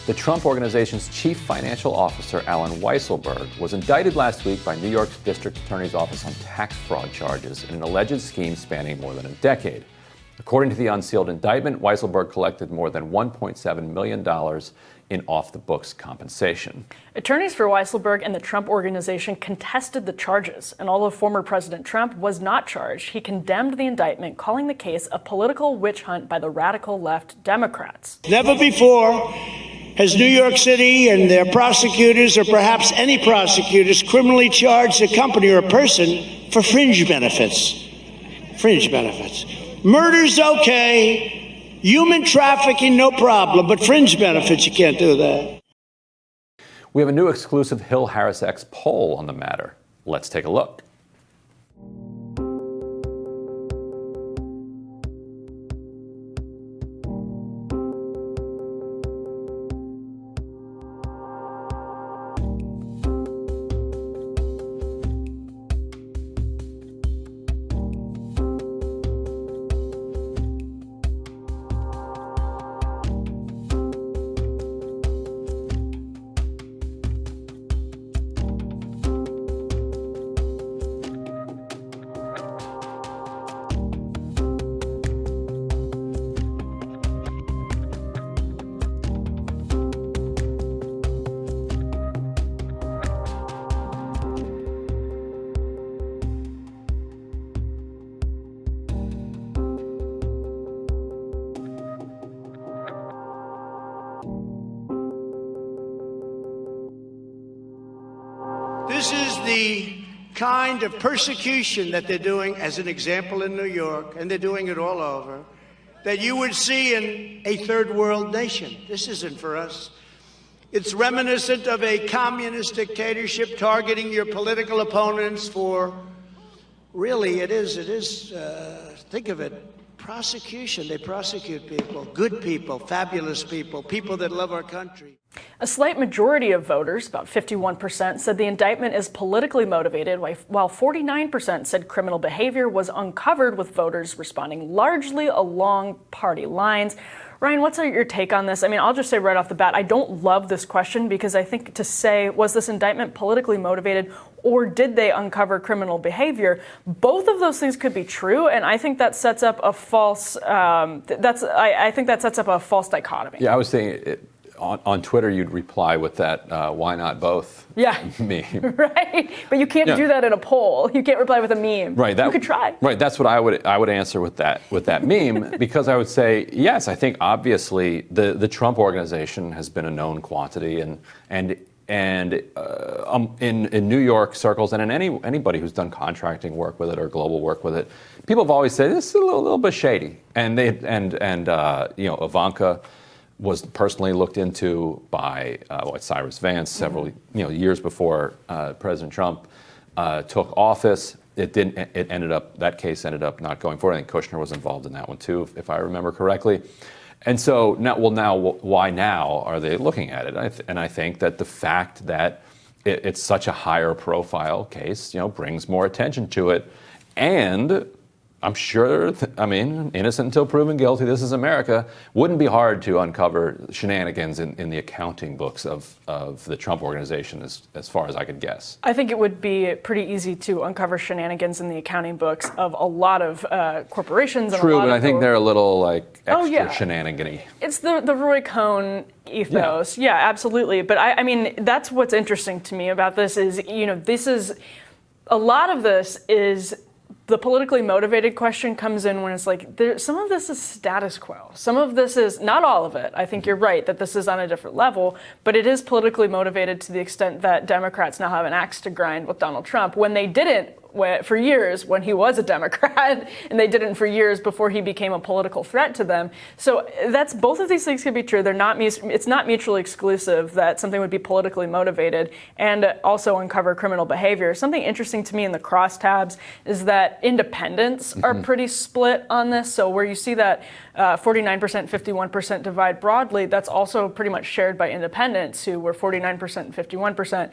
The Trump Organization's chief financial officer, Alan Weisselberg, was indicted last week by New York's District Attorney's Office on tax fraud charges in an alleged scheme spanning more than a decade. According to the unsealed indictment, Weisselberg collected more than $1.7 million in off-the-books compensation. Attorneys for Weisselberg and the Trump Organization contested the charges, and although former President Trump was not charged, he condemned the indictment, calling the case a political witch hunt by the radical left Democrats. Never before has New York City and their prosecutors, or perhaps any prosecutors, criminally charged a company or a person for fringe benefits. Fringe benefits. Murder's okay. Human trafficking, no problem. But fringe benefits, you can't do that. We have a new exclusive Hill-HarrisX poll on the matter. Let's take a look. This is the kind of persecution that they're doing, as an example, in New York, and they're doing it all over, that you would see in a third world nation. This isn't for us. It's reminiscent of a communist dictatorship targeting your political opponents for, really, it is, think of it, prosecution. They prosecute people, good people, fabulous people, people that love our country. A slight majority of voters, about 51%, said the indictment is politically motivated, while 49% said criminal behavior was uncovered, with voters responding largely along party lines. Ryan, what's your take on this? I mean, I'll just say right off the bat, I don't love this question, because I think to say, was this indictment politically motivated, or did they uncover criminal behavior? Both of those things could be true, and I think that sets up a false. I think that sets up a false dichotomy. Yeah, I was saying on Twitter, you'd reply with that "why not both?" meme. Right, but you can't do that in a poll. You can't reply with a meme. Right, you could try. Right, that's what I would answer with that meme, because I would say yes. I think obviously the Trump Organization has been a known quantity, and in New York circles, and in anybody who's done contracting work with it or global work with it, people have always said this is a little bit shady, and Ivanka was personally looked into by Cyrus Vance several years before President Trump took office. That case ended up not going forward. I think Kushner was involved in that one too, if I remember correctly. And so now, why now are they looking at it? And I think that the fact that it's such a higher profile case, brings more attention to it, and I'm sure, innocent until proven guilty, this is America, wouldn't be hard to uncover shenanigans in the accounting books of the Trump Organization, as far as I could guess. I think it would be pretty easy to uncover shenanigans in the accounting books of a lot of corporations. True, but I think they're a little extra shenanigan-y. It's the Roy Cohn ethos. Yeah, absolutely. But I mean, that's what's interesting to me about this is, a lot of this is, the politically motivated question comes in when it's like, some of this is status quo. Some of this is, not all of it. I think you're right that this is on a different level, but it is politically motivated to the extent that Democrats now have an axe to grind with Donald Trump when they didn't for years when he was a Democrat, and they didn't for years before he became a political threat to them. So that's, both of these things could be true. It's not mutually exclusive that something would be politically motivated and also uncover criminal behavior. Something interesting to me in the crosstabs is that independents are pretty split on this. So where you see that 49%, 51% divide broadly, that's also pretty much shared by independents, who were 49% and 51%.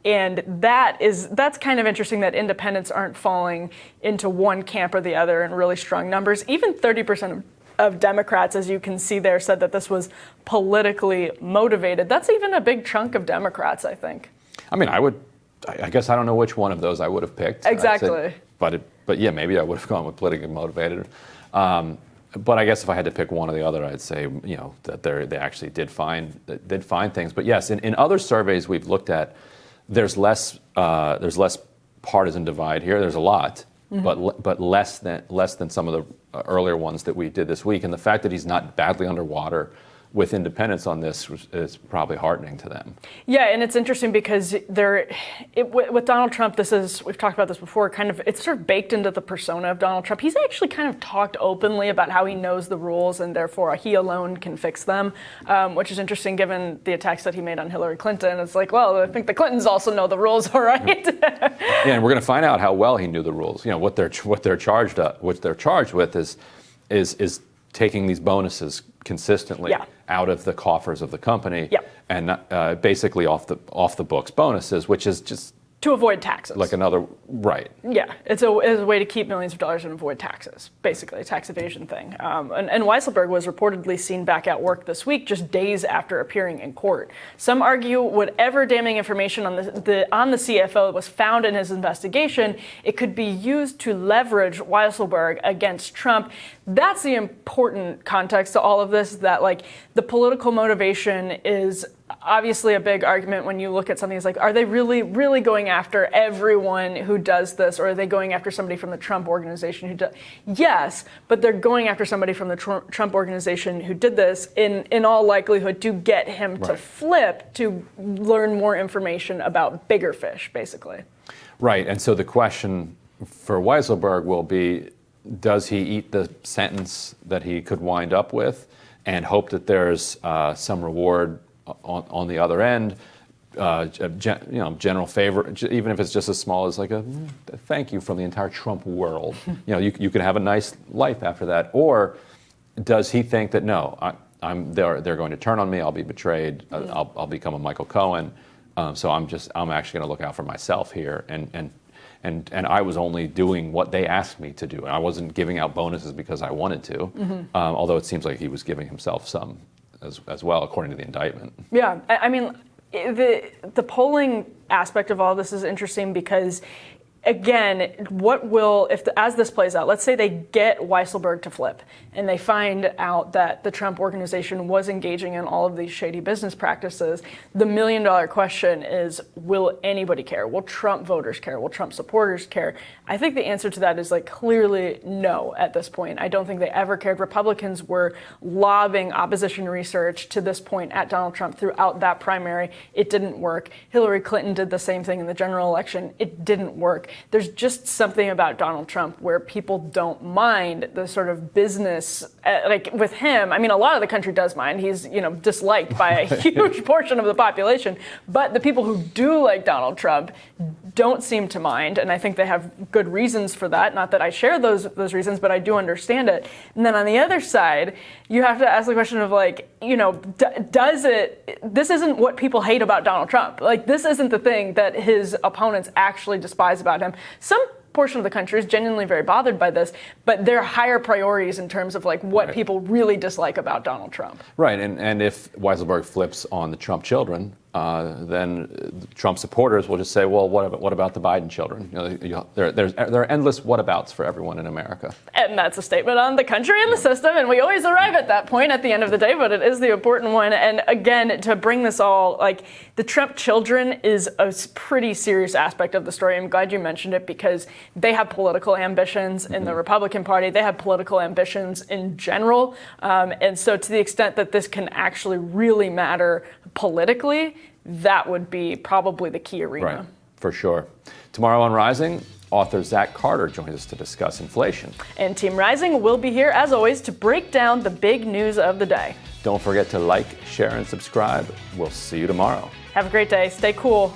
And that's kind of interesting that independents aren't falling into one camp or the other in really strong numbers. Even 30% of of Democrats, as you can see there, said that this was politically motivated. That's even a big chunk of Democrats, I think. I mean, I guess I don't know which one of those I would have picked. Exactly. But yeah, maybe I would have gone with politically motivated. But I guess if I had to pick one or the other, I'd say that they actually did find things. But yes, in other surveys we've looked at, there's less partisan divide here. There's a lot, but less than some of the earlier ones that we did this week. And the fact that he's not badly underwater with independents on this is probably heartening to them. Yeah, and it's interesting because with Donald Trump, we've talked about this before, it's sort of baked into the persona of Donald Trump. He's actually kind of talked openly about how he knows the rules and therefore he alone can fix them, which is interesting given the attacks that he made on Hillary Clinton. It's like, well, I think the Clintons also know the rules, all right? Yeah, and we're going to find out how well he knew the rules. What they're charged with is taking these bonuses consistently out of the coffers of the company and basically off the books bonuses, which is just to avoid taxes. Like another, right. Yeah, it's a way to keep millions of dollars and avoid taxes, basically, a tax evasion thing. And Weisselberg was reportedly seen back at work this week, just days after appearing in court. Some argue whatever damning information on the CFO was found in his investigation, it could be used to leverage Weisselberg against Trump. That's the important context to all of this, that like the political motivation is obviously a big argument when you look at something. It's like, are they really going after everyone who does this, or are they going after somebody from the Trump organization who does? Yes, but they're going after somebody from the Trump organization who did this in all likelihood to get him to flip, to learn more information about bigger fish, basically. Right, and so the question for Weisselberg will be, does he eat the sentence that he could wind up with and hope that there's some reward on the other end, general favor, even if it's just as small as like a thank you from the entire Trump world. You could have a nice life after that. Or does he think that no, they're going to turn on me, I'll be betrayed, I'll become a Michael Cohen, so I'm actually going to look out for myself here, and I was only doing what they asked me to do, and I wasn't giving out bonuses because I wanted to, although it seems like he was giving himself some as well, according to the indictment. Yeah, I mean, the polling aspect of all this is interesting because, again, as this plays out, let's say they get Weisselberg to flip and they find out that the Trump organization was engaging in all of these shady business practices, the $1 million question is, will anybody care? Will Trump voters care? Will Trump supporters care? I think the answer to that is like clearly no at this point. I don't think they ever cared. Republicans were lobbing opposition research to this point at Donald Trump throughout that primary. It didn't work. Hillary Clinton did the same thing in the general election. It didn't work. There's just something about Donald Trump where people don't mind the sort of business, like with him. I mean, a lot of the country does mind. He's, disliked by a huge portion of the population. But the people who do like Donald Trump don't seem to mind, and I think they have good reasons for that. Not that I share those reasons, but I do understand it. And then on the other side, you have to ask the question of like, this isn't what people hate about Donald Trump. Like, this isn't the thing that his opponents actually despise about him. Some portion of the country is genuinely very bothered by this, but there are higher priorities in terms of like what people really dislike about Donald Trump. Right, and if Weisselberg flips on the Trump children, then Trump supporters will just say, well, what about the Biden children? There are endless whatabouts for everyone in America. And that's a statement on the country and the system, and we always arrive at that point at the end of the day, but it is the important one. And again, to bring this all, like, the Trump children is a pretty serious aspect of the story. I'm glad you mentioned it because they have political ambitions in the Republican Party. They have political ambitions in general. And so to the extent that this can actually really matter politically, that would be probably the key arena. Right, for sure. Tomorrow on Rising, author Zach Carter joins us to discuss inflation. And Team Rising will be here, as always, to break down the big news of the day. Don't forget to like, share, and subscribe. We'll see you tomorrow. Have a great day. Stay cool.